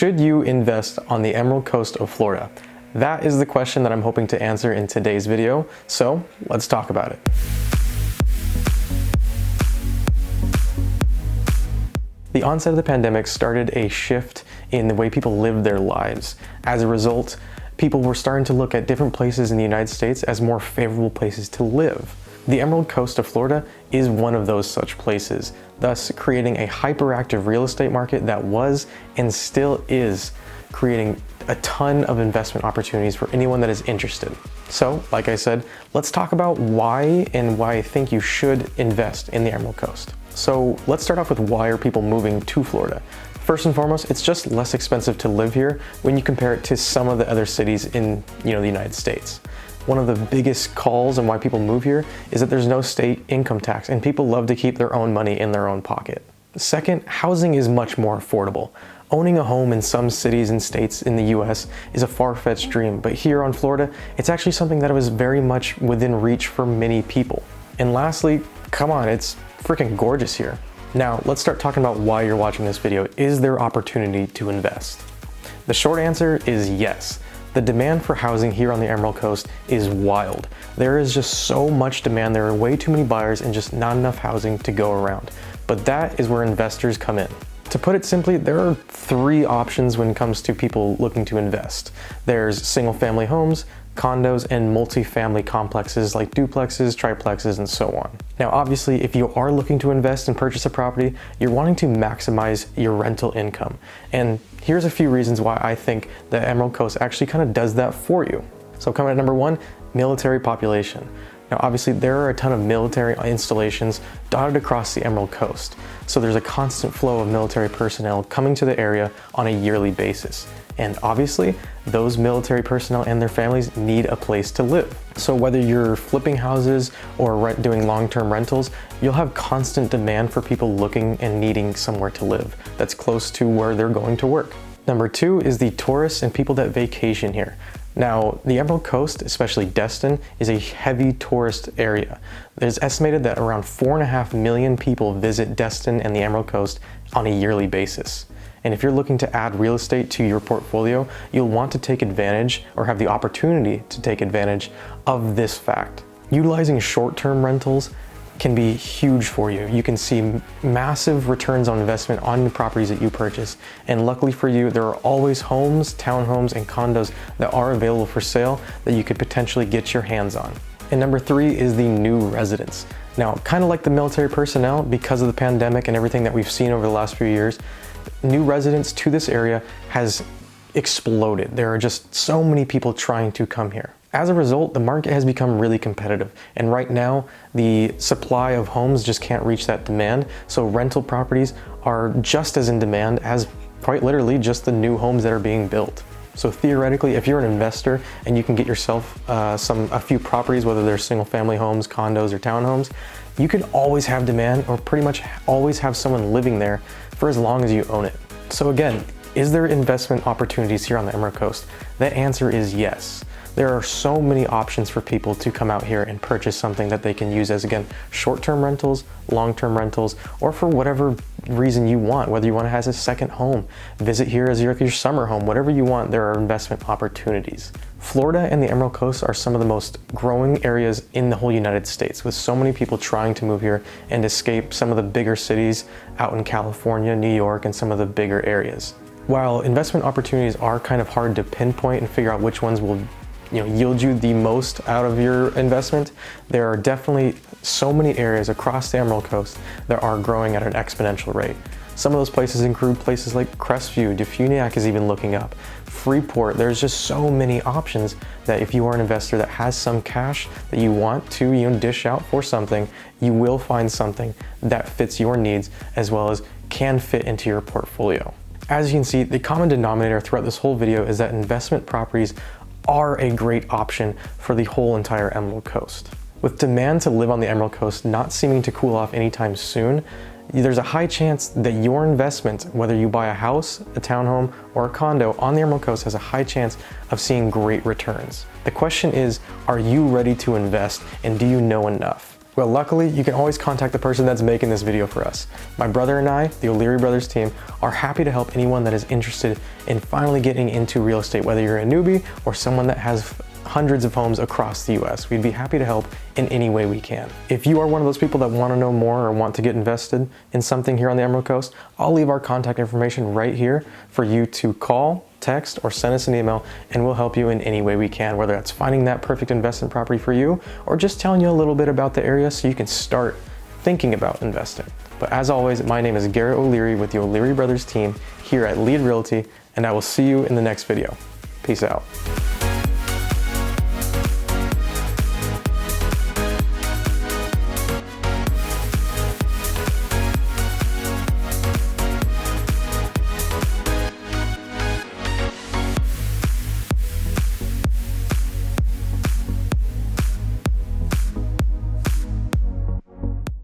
should you invest on the Emerald Coast of Florida? That is the question that I'm hoping to answer in today's video, so let's talk about it. The onset of the pandemic started a shift in the way people lived their lives. As a result, people were starting to look at different places in the United States as more favorable places to live. The Emerald Coast of Florida is one of those such places, thus creating a hyperactive real estate market that was and still is creating a ton of investment opportunities for anyone that is interested. So, like I said, let's talk about why I think you should invest in the Emerald Coast. So let's start off with why are people moving to Florida? First and foremost, it's just less expensive to live here when you compare it to some of the other cities in the United States. One of the biggest calls and why people move here is that there's no state income tax and people love to keep their own money in their own pocket. Second, housing is much more affordable. Owning a home in some cities and states in the US is a far-fetched dream, but here on Florida, it's actually something that was very much within reach for many people. And lastly, come on, it's freaking gorgeous here. Now, let's start talking about why you're watching this video. Is there opportunity to invest? The short answer is yes. The demand for housing here on the Emerald Coast is wild. There is just so much demand. There are way too many buyers and just not enough housing to go around. But that is where investors come in. To put it simply, there are three options when it comes to people looking to invest. There's single-family homes, condos, and multi-family complexes like duplexes, triplexes, and so on. Now, obviously, if you are looking to invest and purchase a property, you're wanting to maximize your rental income. And here's a few reasons why I think the Emerald Coast actually kind of does that for you. So coming at number one, military population. Now, obviously, there are a ton of military installations dotted across the Emerald Coast. So there's a constant flow of military personnel coming to the area on a yearly basis. And obviously, those military personnel and their families need a place to live. So whether you're flipping houses or doing long-term rentals, you'll have constant demand for people looking and needing somewhere to live that's close to where they're going to work. Number two is the tourists and people that vacation here. Now, the Emerald Coast, especially Destin, is a heavy tourist area. It's estimated that around 4.5 million people visit Destin and the Emerald Coast on a yearly basis. And if you're looking to add real estate to your portfolio, you'll want to take advantage or have the opportunity to take advantage of this fact. Utilizing short-term rentals can be huge for you. You can see massive returns on investment on the properties that you purchase. And luckily for you, there are always homes, townhomes, and condos that are available for sale that you could potentially get your hands on. And number three is the new residents. Now, kind of like the military personnel, because of the pandemic and everything that we've seen over the last few years, new residents to this area has exploded. There are just so many people trying to come here. As a result, the market has become really competitive. And right now, the supply of homes just can't reach that demand. So rental properties are just as in demand as quite literally just the new homes that are being built. So theoretically, if you're an investor and you can get yourself a few properties, whether they're single family homes, condos, or townhomes, you can always have demand or pretty much always have someone living there for as long as you own it. So again, is there investment opportunities here on the Emerald Coast? The answer is yes. There are so many options for people to come out here and purchase something that they can use as, again, short-term rentals, long-term rentals, or for whatever reason you want, whether you want to have a second home, visit here as your summer home, whatever you want, there are investment opportunities. Florida and the Emerald Coast are some of the most growing areas in the whole United States, with so many people trying to move here and escape some of the bigger cities out in California, New York, and some of the bigger areas. While investment opportunities are kind of hard to pinpoint and figure out which ones will yield you the most out of your investment, there are definitely so many areas across the Emerald Coast that are growing at an exponential rate. Some of those places include places like Crestview, Defuniak is even looking up, Freeport. There's just so many options that if you are an investor that has some cash that you want to dish out for something, you will find something that fits your needs as well as can fit into your portfolio. As you can see, the common denominator throughout this whole video is that investment properties are a great option for the whole entire Emerald Coast. With demand to live on the Emerald Coast not seeming to cool off anytime soon, there's a high chance that your investment, whether you buy a house, a townhome, or a condo on the Emerald Coast, has a high chance of seeing great returns. The question is, are you ready to invest and do you know enough? Well, luckily, you can always contact the person that's making this video for us. My brother and I, the O'Leary Brothers team, are happy to help anyone that is interested in finally getting into real estate, whether you're a newbie or someone that has hundreds of homes across the US. We'd be happy to help in any way we can. If you are one of those people that want to know more or want to get invested in something here on the Emerald Coast, I'll leave our contact information right here for you to call, text, or send us an email, and we'll help you in any way we can, whether that's finding that perfect investment property for you or just telling you a little bit about the area so you can start thinking about investing. But as always, my name is Garret O'Leary with the O'Leary Brothers team here at Lead Realty, and I will see you in the next video. Peace out.